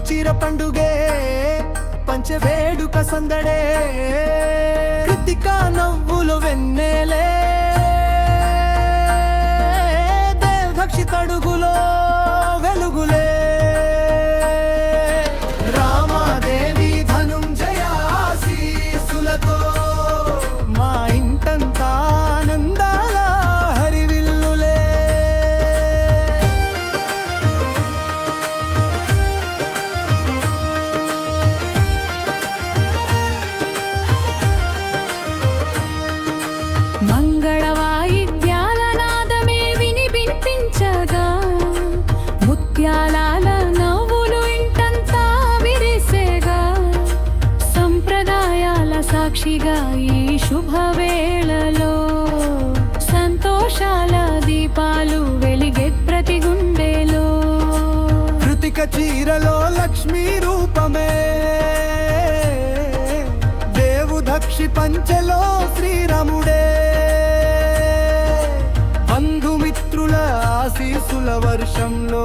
చిర పండుగే పంచవేడుక సందడే కృతిక నవ్వులు వెన్నెలే దేవభక్షి తడుగులో వెలుగులే రామాదేవి ధనుంజయాశీసులతో మా ఇంటంతా ఆనందాల హరివిల్లులే మంగళ వాయిద్యాల నాదమే వినిపించగా ముత్యాల నవ్వులు ఇంటంతా విరిసేగా సంప్రదాయాల సాక్షిగా ఈ శుభవేళలో సంతోషాల దీపాలు వెలిగే ప్రతి గుండెలో కృతిక చీరలో లక్ష్మీ రూపమే దేవుదక్షి పంచెలో శ్రీరాముడే బంధుమిత్రుల ఆశీసుల వర్షంలో